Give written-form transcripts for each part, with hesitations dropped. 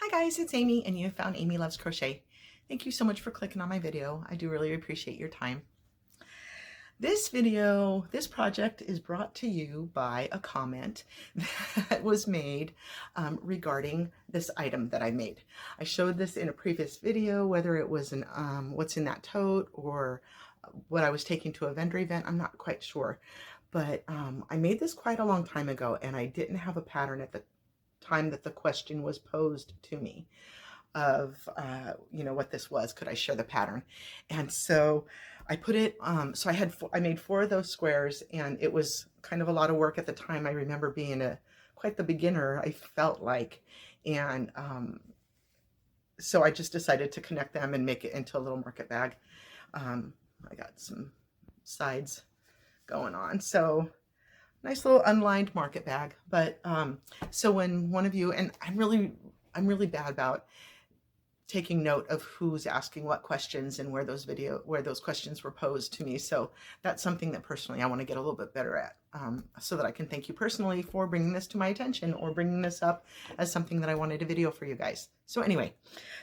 Hi guys, it's Amy and you have found Amy Loves Crochet. Thank you so much for clicking on my video. I do really appreciate your time. This project is brought to you by a comment that was made regarding this item that I made. I showed this in a previous video, whether it was an what's in that tote or what I was taking to a vendor event, I'm not quite sure. But I made this quite a long time ago and I didn't have a pattern at the time that the question was posed to me of what this was. Could I share the pattern? And so I put it so I made 4 of those squares, and it was kind of a lot of work at the time. I remember being quite the beginner, I felt like, and so I just decided to connect them and make it into a little market bag. I got some sides going on, so nice little unlined market bag. But so when one of you, and I'm really bad about taking note of who's asking what questions and where those questions were posed to me, so that's something that personally I want to get a little bit better at, so that I can thank you personally for bringing this to my attention or bringing this up as something that I wanted a video for you guys. So anyway,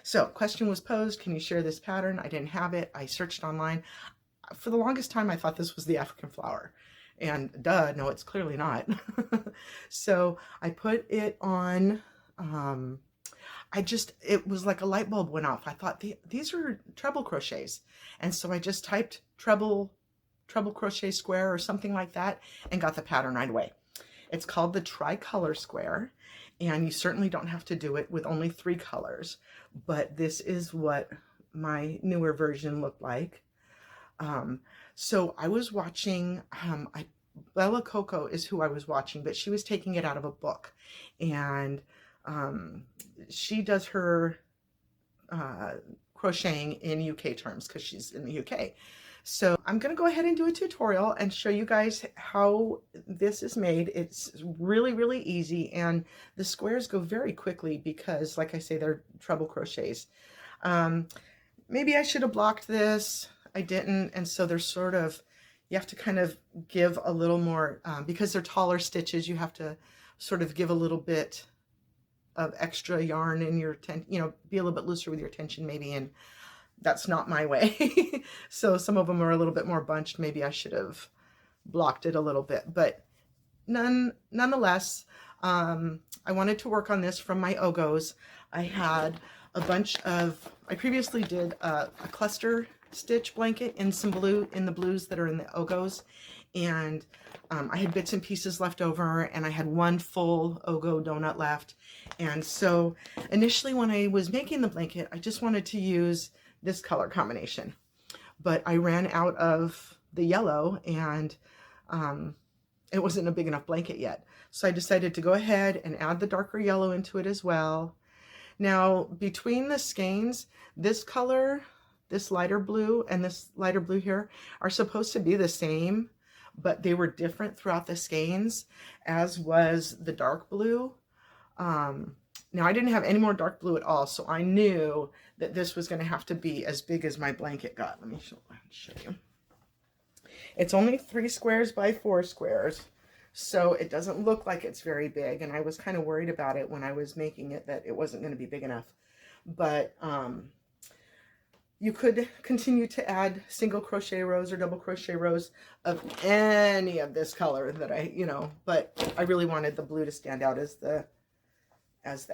so question was posed, can you share this pattern? I didn't have it. I searched online. For the longest time I thought this was the African flower. And no, it's clearly not. So I put it on, it was like a light bulb went off. I thought these are treble crochets. And so I just typed treble crochet square or something like that and got the pattern right away. It's called the Tricolor Square, and you certainly don't have to do it with only 3 colors, but this is what my newer version looked like. So I was watching, Bella Coco is who I was watching, but she was taking it out of a book, and she does her crocheting in UK terms because she's in the UK. So I'm going to go ahead and do a tutorial and show you guys how this is made. It's really easy, and the squares go very quickly because, like I say, they're treble crochets. Maybe I should have blocked this. I didn't, and so they're sort of, you have to kind of give a little more, because they're taller stitches, you have to sort of give a little bit of extra yarn in your be a little bit looser with your tension maybe, and that's not my way. So some of them are a little bit more bunched. Maybe I should have blocked it a little bit, but nonetheless, I wanted to work on this from my Ogos. I had a bunch of, I previously did a cluster stitch blanket in the blues that are in the Ogos, and I had bits and pieces left over, and I had 1 full Ogo donut left. And so initially when I was making the blanket, I just wanted to use this color combination, but I ran out of the yellow, and it wasn't a big enough blanket yet. So I decided to go ahead and add the darker yellow into it as well. Now between the skeins, this color, this lighter blue and this lighter blue here, are supposed to be the same, but they were different throughout the skeins, as was the dark blue. Now I didn't have any more dark blue at all, so I knew that this was going to have to be as big as my blanket got. Let me show you. It's only 3 squares by 4 squares, so it doesn't look like it's very big, and I was kind of worried about it when I was making it, that it wasn't going to be big enough. But you could continue to add single crochet rows or double crochet rows of any of this color that but I really wanted the blue to stand out as the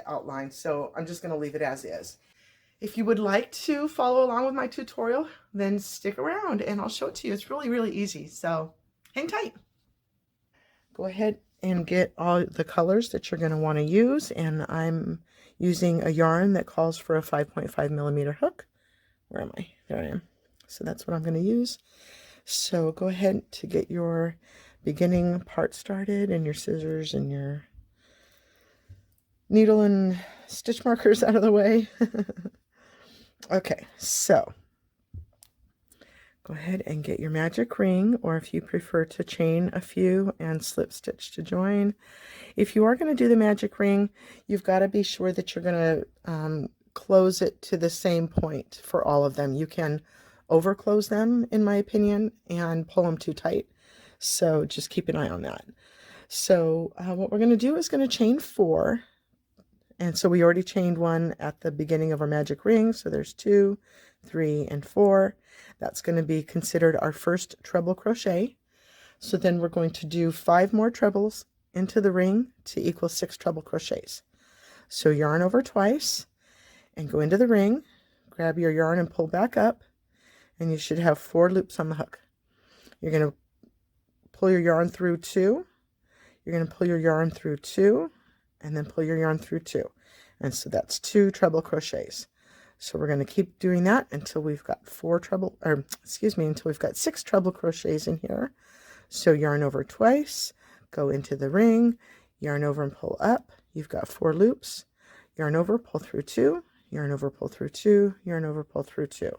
outline, so I'm just going to leave it as is. If you would like to follow along with my tutorial, then stick around and I'll show it to you. It's really easy, so hang tight. Go ahead and get all the colors that you're going to want to use, and I'm using a yarn that calls for a 5.5 millimeter hook. Where am I? There I am. So that's what I'm going to use. So go ahead to get your beginning part started, and your scissors and your needle and stitch markers out of the way. Okay, so go ahead and get your magic ring, or if you prefer to chain a few and slip stitch to join. If you are going to do the magic ring, you've got to be sure that you're going to close it to the same point for all of them. You can over close them, in my opinion, and pull them too tight, so just keep an eye on that. So what we're going to do is going to chain 4, And so we already chained one at the beginning of our magic ring. So there's 2, 3, and 4. That's going to be considered our first treble crochet. So then we're going to do 5 more trebles into the ring to equal 6 treble crochets. So yarn over twice and go into the ring, grab your yarn and pull back up, and you should have 4 loops on the hook. You're going to pull your yarn through 2, you're going to pull your yarn through 2, and then pull your yarn through 2. And so that's 2 treble crochets. So we're going to keep doing that until we've got until we've got 6 treble crochets in here. So yarn over twice, go into the ring, yarn over and pull up. You've got 4 loops. Yarn over, pull through 2, yarn over, pull through 2, yarn over, pull through 2.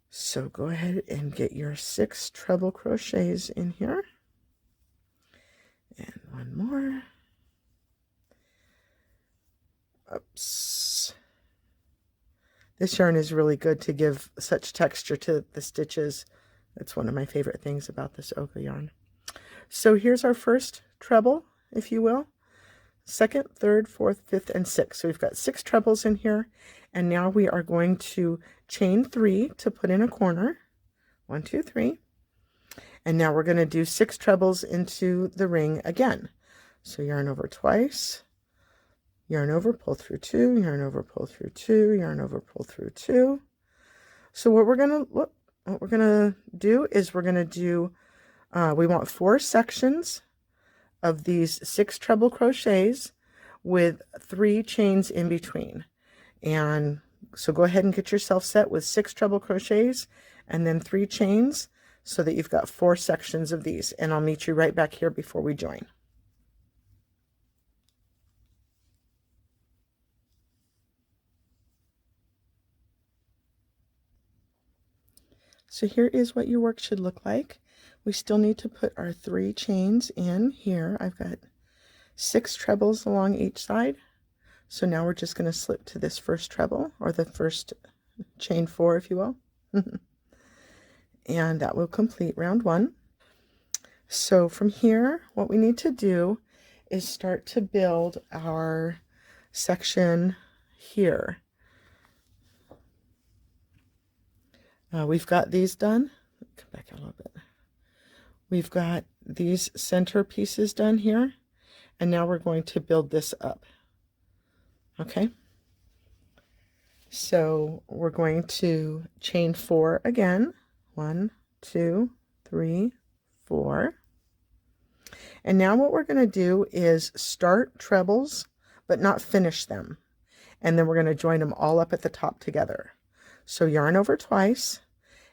So go ahead and get your 6 treble crochets in here. And one more. Oops. This yarn is really good to give such texture to the stitches. That's one of my favorite things about this Coco yarn. So here's our first treble, if you will. Second, third, fourth, fifth, and sixth. So we've got 6 trebles in here. And now we are going to chain 3 to put in a corner. 1, 2, 3. And now we're going to do 6 trebles into the ring again. So yarn over twice, yarn over, pull through 2, yarn over, pull through 2, yarn over, pull through 2. So what we're going to do is we're going to do, we want 4 sections of these 6 treble crochets with 3 chains in between. And so go ahead and get yourself set with 6 treble crochets and then 3 chains so that you've got 4 sections of these. And I'll meet you right back here before we join. So here is what your work should look like. We still need to put our 3 chains in here. I've got 6 trebles along each side. So now we're just going to slip to this first treble, or the first chain 4, if you will. And that will complete round 1. So from here, what we need to do is start to build our section here. We've got these done. Come back a little bit. We've got these center pieces done here, and now we're going to build this up. Okay, so we're going to chain 4 again. 1, 2, 3, 4. And now what we're going to do is start trebles, but not finish them. And then we're going to join them all up at the top together. So yarn over twice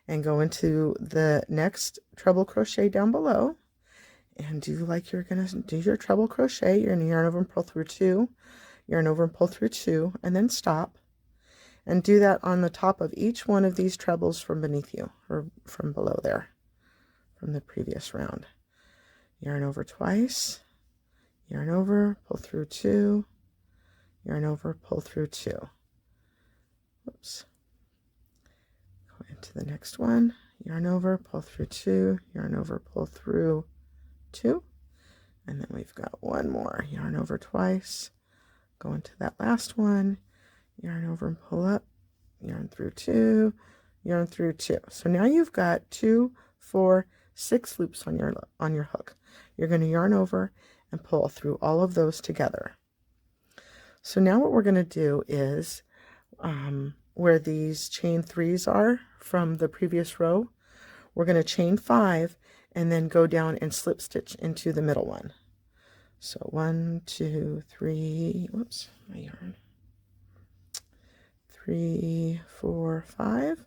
and go into the next treble crochet down below and do like you're going to do your treble crochet. You're going to yarn over and pull through 2, yarn over and pull through 2, and then stop. And do that on the top of each one of these trebles from beneath you, or from below there, from the previous round. Yarn over twice, yarn over, pull through 2, yarn over, pull through 2. Whoops. Go into the next one, yarn over, pull through 2, yarn over, pull through 2. And then we've got one more, yarn over twice, go into that last one, yarn over and pull up, yarn through 2, yarn through 2. So now you've got 2, 4, 6 loops on your hook. You're going to yarn over and pull through all of those together. So now what we're going to do is where these chain 3s are from the previous row, we're going to chain 5 and then go down and slip stitch into the middle one. So 1, 2, 3, whoops, my yarn. 3, 4, 5,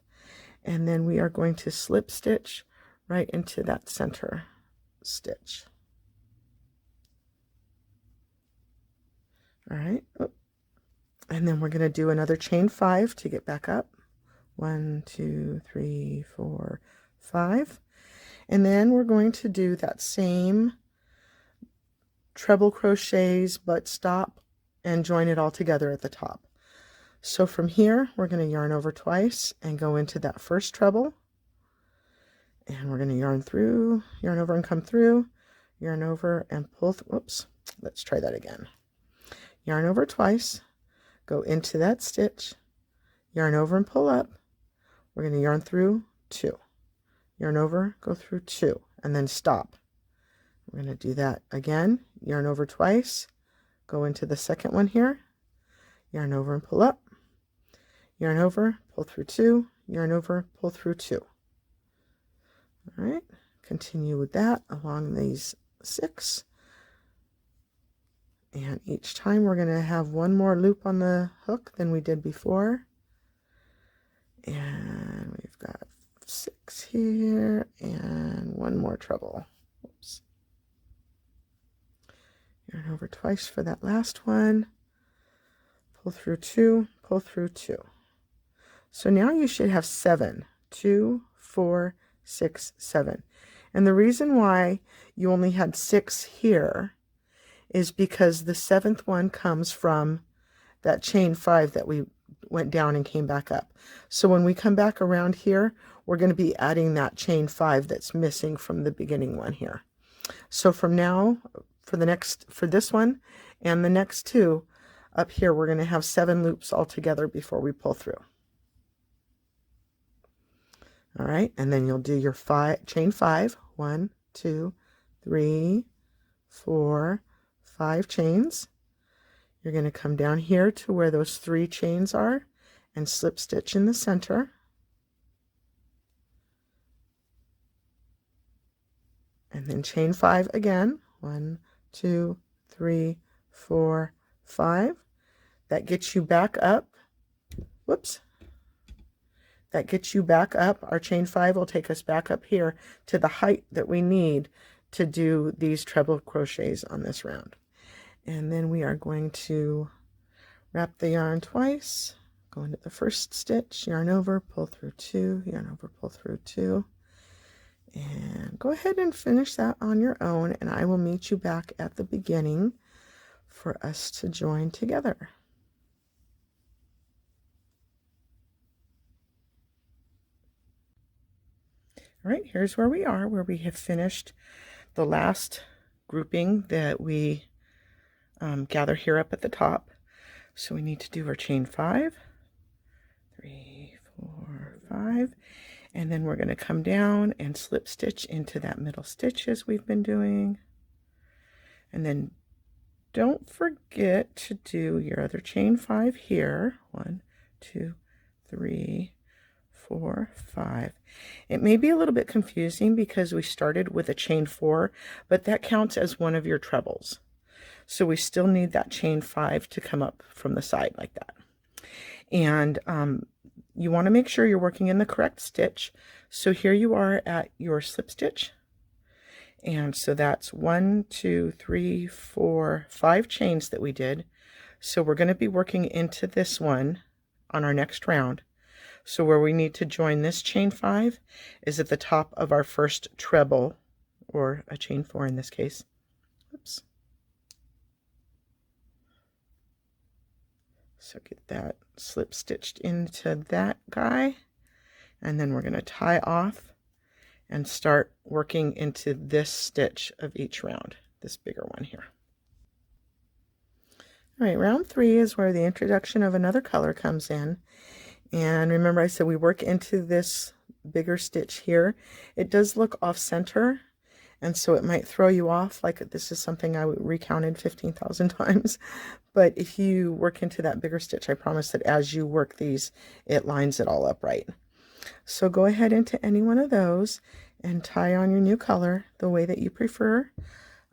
and then we are going to slip stitch right into that center stitch. All right, and then we're going to do another chain 5 to get back up. 1, 2, 3, 4, 5, and then we're going to do that same treble crochets but stop and join it all together at the top. So from here, we're going to yarn over twice and go into that first treble. And we're going to yarn through, yarn over and come through, yarn over and pull, whoops, let's try that again. yarn over twice, go into that stitch, yarn over and pull up. We're going to yarn through 2, yarn over, go through 2, and then stop. We're going to do that again, yarn over twice, go into the second one here, yarn over and pull up, yarn over, pull through 2, yarn over, pull through 2. All right, continue with that along these 6. And each time we're going to have one more loop on the hook than we did before. And we've got 6 here and one more treble. Oops. Yarn over twice for that last one. Pull through 2, pull through 2. So now you should have 7. 2, 4, 6, 7. And the reason why you only had 6 here is because the 7th one comes from that chain 5 that we went down and came back up. So when we come back around here, we're going to be adding that chain 5 that's missing from the beginning one here. So from now, for this one and the next 2 up here, we're going to have 7 loops all together before we pull through. All right, and then you'll do your chain 5, 1, 2, 3, 4, 5 chains. You're going to come down here to where those 3 chains are and slip stitch in the center. And then chain 5 again. 1, 2, 3, 4, 5. That gets you back up. Whoops. That gets you back up. Our chain 5 will take us back up here to the height that we need to do these treble crochets on this round. And then we are going to wrap the yarn twice, go into the first stitch, yarn over, pull through 2, yarn over, pull through 2, and go ahead and finish that on your own, and I will meet you back at the beginning for us to join together. All right, here's where we are, where we have finished the last grouping that we gather here up at the top. So we need to do our chain 5, 3, 4, 5, and then we're going to come down and slip stitch into that middle stitch as we've been doing. And then don't forget to do your other chain 5 here. 1, 2, 3, 4, 5. It may be a little bit confusing because we started with a chain 4, but that counts as one of your trebles. So we still need that chain 5 to come up from the side like that. And you want to make sure you're working in the correct stitch. So here you are at your slip stitch. And so that's 1, 2, 3, 4, 5 chains that we did. So we're going to be working into this one on our next round. So where we need to join this chain 5 is at the top of our first treble, or a chain 4 in this case. Oops. So get that slip stitched into that guy, and then we're going to tie off and start working into this stitch of each round, this bigger one here. All right, round 3 is where the introduction of another color comes in. And remember I said we work into this bigger stitch here. It does look off center, and so it might throw you off, like this is something I recounted 15,000 times. But if you work into that bigger stitch, I promise that as you work these, it lines it all up right. So go ahead into any one of those and tie on your new color the way that you prefer.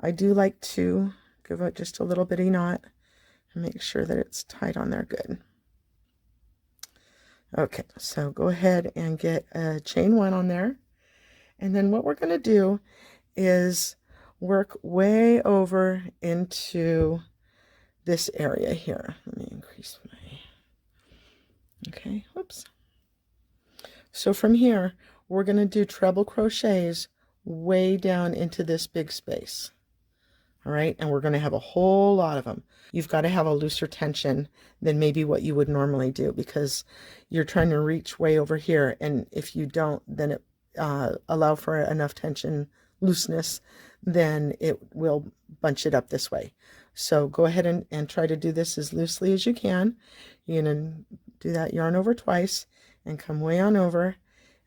I do like to give it just a little bitty knot and make sure that it's tied on there good. Okay, so go ahead and get a chain 1 on there. And then what we're going to do is work way over into this area here. Let me increase my, okay, whoops. So from here, we're going to do treble crochets way down into this big space. All right, and we're going to have a whole lot of them. You've got to have a looser tension than maybe what you would normally do, because you're trying to reach way over here, and if you don't, then it allow for enough tension looseness, then it will bunch it up this way. So go ahead and try to do this as loosely as you can. You're going to do that yarn over twice and come way on over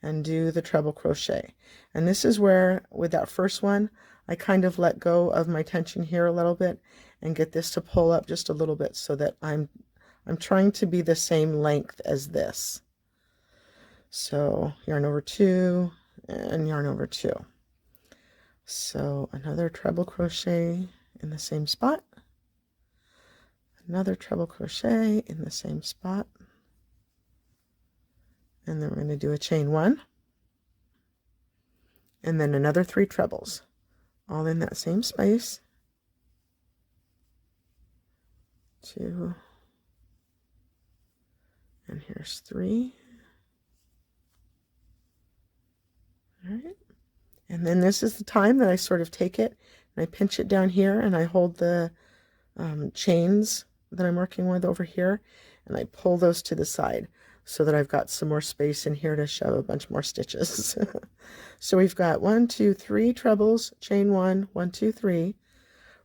and do the treble crochet. And this is where, with that first one, I kind of let go of my tension here a little bit and get this to pull up just a little bit so that I'm trying to be the same length as this. So yarn over 2 and yarn over 2. So another treble crochet in the same spot, another treble crochet in the same spot, and then we're going to do a chain 1, and then another 3 trebles, all in that same space. 2, and here's 3. All right. And then this is the time that I sort of take it and I pinch it down here and I hold the chains that I'm working with over here and I pull those to the side so that I've got some more space in here to shove a bunch more stitches. So we've got 1, 2, 3 trebles, chain 1, 1, 2, 3.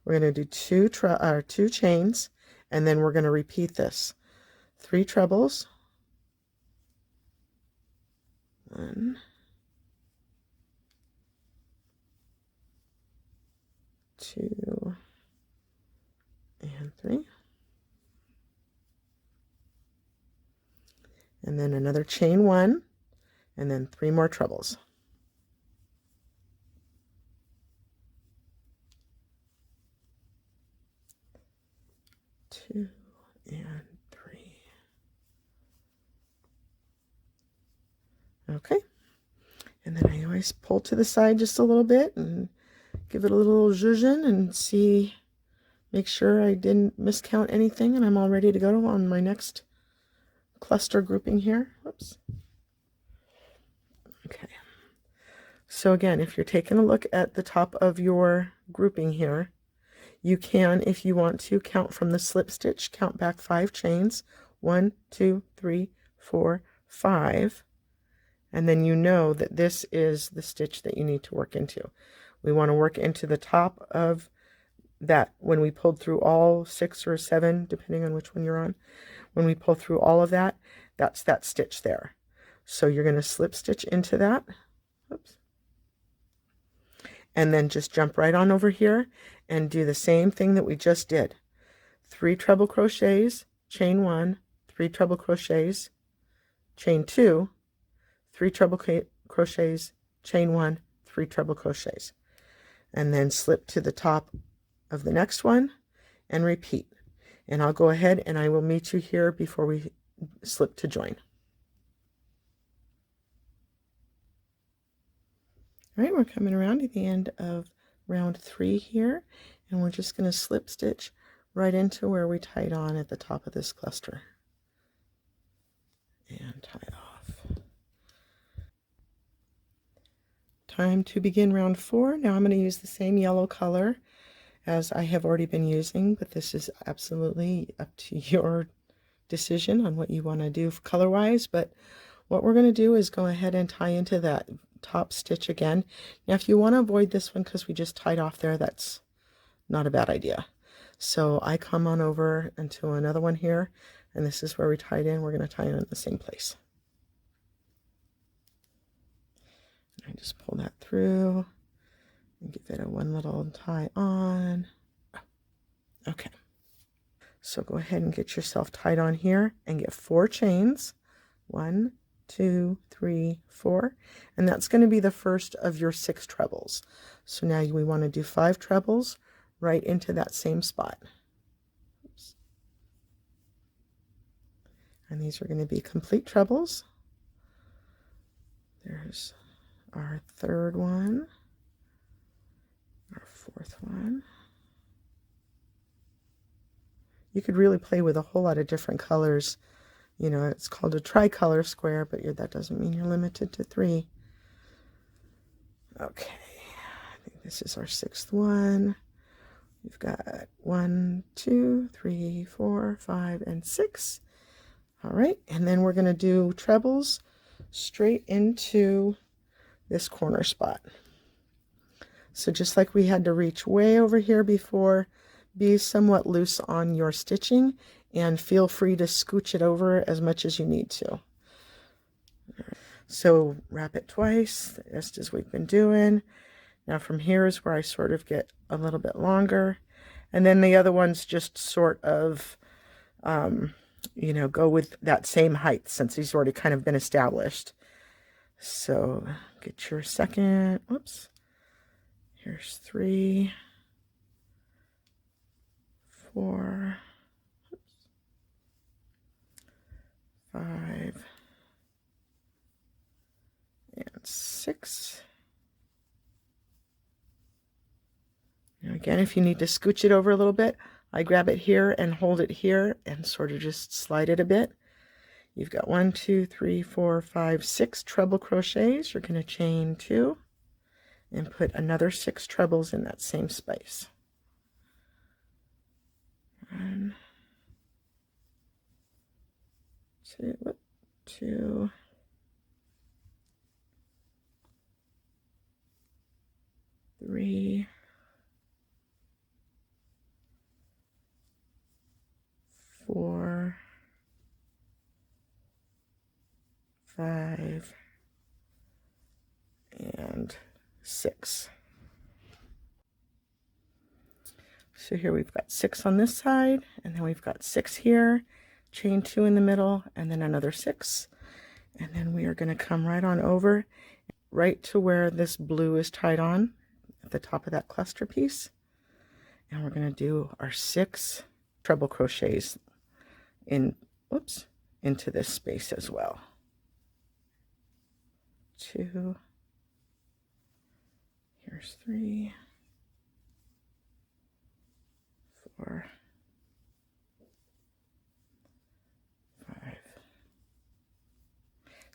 We're going to do 2 chains, and then we're going to repeat this. 3 trebles, 1, 2, and 3, and then another chain 1, and then 3 more trebles. 2 and 3. Okay, and then I always pull to the side just a little bit and give it a little zhuzhin and see, make sure I didn't miscount anything and I'm all ready to go on my next cluster grouping here. Whoops. Okay. So again, if you're taking a look at the top of your grouping here, you can, if you want to, count from the slip stitch, count back 5 chains, 1, 2, 3, 4, 5, and then you know that this is the stitch that you need to work into. We want to work into the top of that when we pulled through all 6 or 7, depending on which one you're on. When we pull through all of that, that's that stitch there. So you're going to slip stitch into that. Oops. And then just jump right on over here and do the same thing that we just did. 3 treble crochets, chain 1, 3 treble crochets, chain 2, 3 treble crochets, chain 1, 3 treble crochets, and then slip to the top of the next one and repeat. And I'll go ahead and I will meet you here before we slip to join. All right, we're coming around to the end of round 3 here, and we're just going to slip stitch right into where we tied on at the top of this cluster and tie off. Time to begin round 4. Now I'm going to use the same yellow color as I have already been using, but this is absolutely up to your decision on what you want to do color wise. But what we're going to do is go ahead and tie into that top stitch again. Now if you want to avoid this one because we just tied off there, that's not a bad idea. So I come on over into another one here, and this is where we tied in. We're going to tie in the same place. I just pull that through and give it a one little tie on. Okay, so go ahead and get yourself tied on here and get 4 chains. 1, 2, 3, 4, and that's going to be the first of your 6 trebles. So now we want to do 5 trebles right into that same spot. Oops. And these are going to be complete trebles. There's our 3rd one, our 4th one. You could really play with a whole lot of different colors. You know, it's called a tricolor square, but that doesn't mean you're limited to 3. Okay, I think this is our 6th one. We've got 1, 2, 3, 4, 5, and 6. All right, and then we're going to do trebles straight into this corner spot. So just like we had to reach way over here before, be somewhat loose on your stitching, and feel free to scooch it over as much as you need to. So wrap it twice, just as we've been doing. Now from here is where I sort of get a little bit longer, and then the other ones just sort of you know, go with that same height since he's already kind of been established. So get your second, whoops, here's 3, 4, 5, and 6. Now again, if you need to scooch it over a little bit, I grab it here and hold it here and sort of just slide it a bit. You've got 1, 2, 3, 4, 5, 6 treble crochets. You're going to chain 2 and put another 6 trebles in that same space. 1, 2, 3, 4, 5, and 6. So here we've got 6 on this side, and then we've got 6 here, chain 2 in the middle, and then another 6. And then we are going to come right on over, right to where this blue is tied on at the top of that cluster piece. And we're going to do our 6 treble crochets into this space as well. 2, here's 3, 4, 5.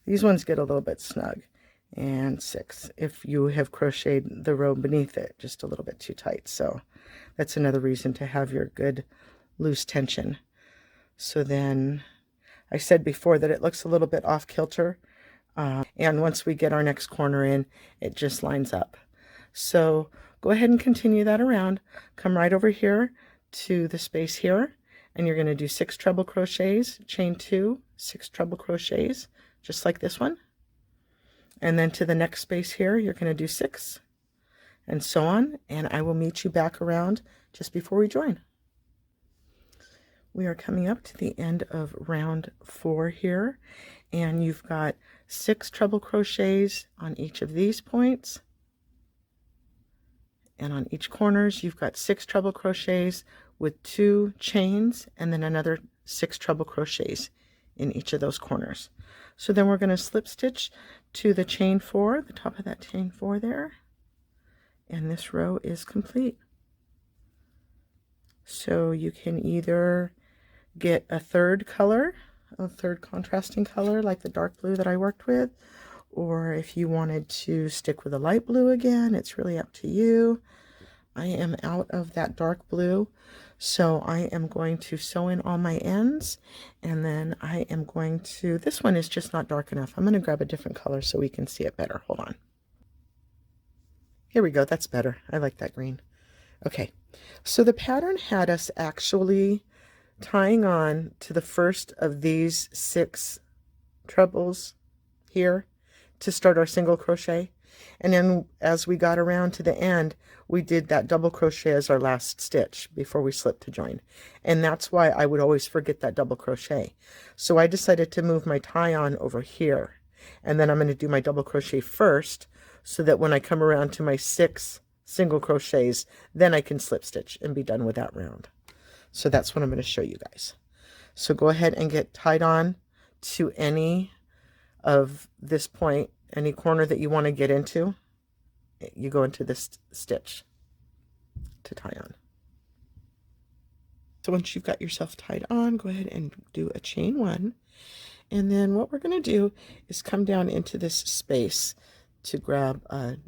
These ones get a little bit snug. And 6 if you have crocheted the row beneath it just a little bit too tight. So that's another reason to have your good loose tension. So then I said before that it looks a little bit off kilter, and once we get our next corner in, it just lines up. So go ahead and continue that around. Come right over here to the space here, and you're going to do 6 treble crochets, chain 2, 6 treble crochets, just like this one. And then to the next space here, you're going to do 6, and so on. And I will meet you back around just before we join. We are coming up to the end of round 4 here, and you've got 6 treble crochets on each of these points, and on each corners you've got 6 treble crochets with 2 chains, and then another 6 treble crochets in each of those corners. So then we're going to slip stitch to the chain 4, the top of that chain 4 there, and this row is complete. So you can either get a third color, a third contrasting color like the dark blue that I worked with, or if you wanted to stick with a light blue again, it's really up to you. I am out of that dark blue, so I am going to sew in all my ends, and then I am going to, this one is just not dark enough. I'm going to grab a different color so we can see it better. Hold on. Here we go. That's better. I like that green. Okay, so the pattern had us actually tying on to the first of these 6 trebles here to start our single crochet, and then as we got around to the end, we did that double crochet as our last stitch before we slipped to join. And that's why I would always forget that double crochet. So I decided to move my tie on over here, and then I'm going to do my double crochet first, so that when I come around to my 6 single crochets, then I can slip stitch and be done with that round. So that's what I'm going to show you guys. So go ahead and get tied on to any of this point, any corner that you want to get into. You go into this stitch to tie on. So once you've got yourself tied on, go ahead and do a chain 1. And then what we're going to do is come down into this space to grab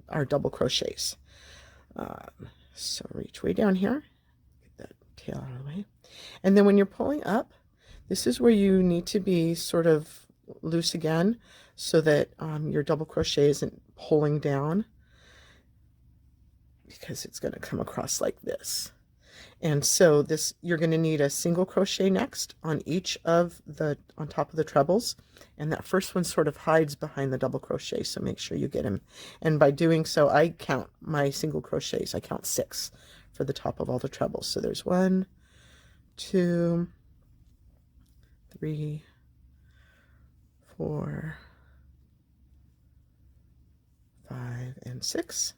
our double crochets. So reach way down here. Tail out of the way, and then when you're pulling up, this is where you need to be sort of loose again, so that your double crochet isn't pulling down, because it's going to come across like this. And so this, you're going to need a single crochet next on each of the, on top of the trebles. And that first one sort of hides behind the double crochet, so make sure you get him. And by doing so, I count my single crochets. I count 6 for the top of all the trebles. So there's 1, 2, 3, 4, 5, and 6.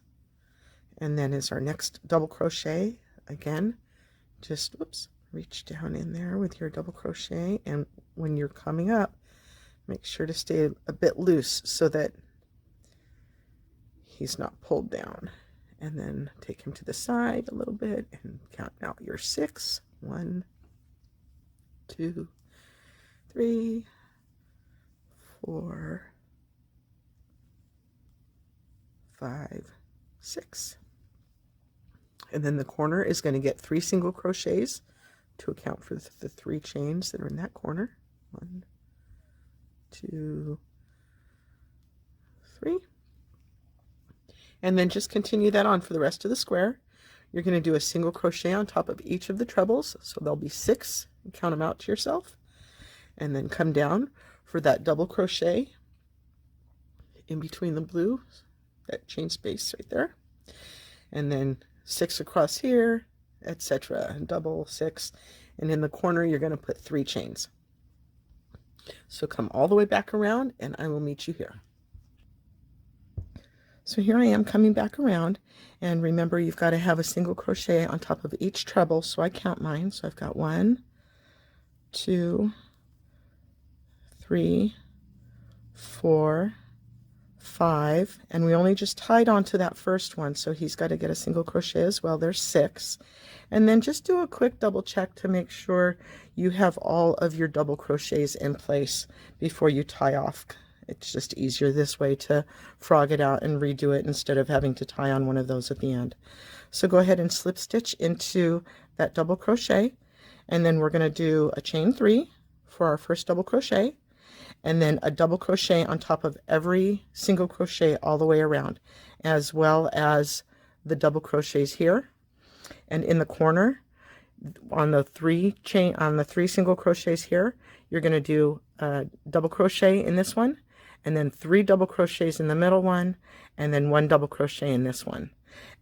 And then is our next double crochet. Again, just whoops, reach down in there with your double crochet, and when you're coming up, make sure to stay a bit loose so that he's not pulled down. And then take him to the side a little bit and count out your 6. 1, 2, 3, 4, 5, 6. And then the corner is going to get 3 single crochets to account for the 3 chains that are in that corner. 1, 2, 3. And then just continue that on for the rest of the square. You're going to do a single crochet on top of each of the trebles, so there'll be 6. Count them out to yourself. And then come down for that double crochet in between the blue, that chain space right there. And then 6 across here, etc. Double 6, and in the corner you're going to put 3 chains. So come all the way back around and I will meet you here. So here I am coming back around, and remember you've got to have a single crochet on top of each treble, so I count mine. So I've got 1, 2, 3, 4, 5, and we only just tied onto that first one, so he's got to get a single crochet as well. There's 6. And then just do a quick double check to make sure you have all of your double crochets in place before you tie off. It's just easier this way to frog it out and redo it instead of having to tie on one of those at the end. So go ahead and slip stitch into that double crochet, and then we're going to do a chain 3 for our first double crochet, and then a double crochet on top of every single crochet all the way around, as well as the double crochets here. And in the corner on the 3 single crochets here, you're going to do a double crochet in this one, and then 3 double crochets in the middle one, and then 1 double crochet in this one,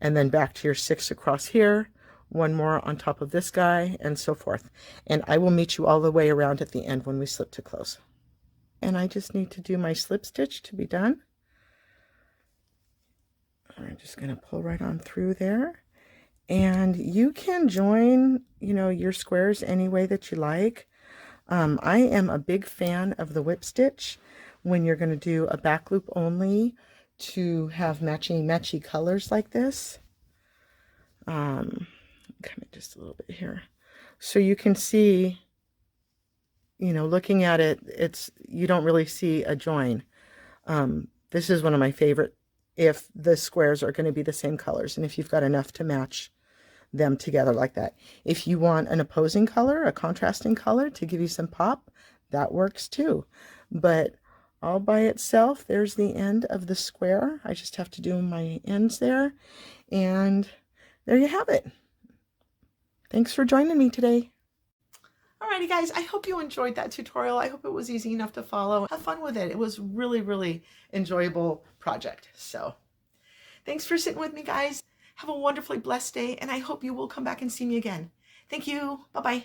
and then back to your 6 across here, 1 more on top of this guy, and so forth. And I will meet you all the way around at the end when we slip to close. And I just need to do my slip stitch to be done. I'm just going to pull right on through there, and you can join, you know, your squares any way that you like. I am a big fan of the whip stitch when you're going to do a back loop only, to have matchy colors like this. Come in just a little bit here, so you can see, you know, looking at it, you don't really see a join. This is one of my favorite if the squares are going to be the same colors, and if you've got enough to match them together like that. If you want an opposing color, a contrasting color to give you some pop, that works too. But all by itself, there's the end of the square. I just have to do my ends there, and there you have it. Thanks for joining me today. Alrighty guys, I hope you enjoyed that tutorial. I hope it was easy enough to follow. Have fun with it. It was really enjoyable project. So thanks for sitting with me, guys. Have a wonderfully blessed day, and I hope you will come back and see me again. Thank you. Bye-bye.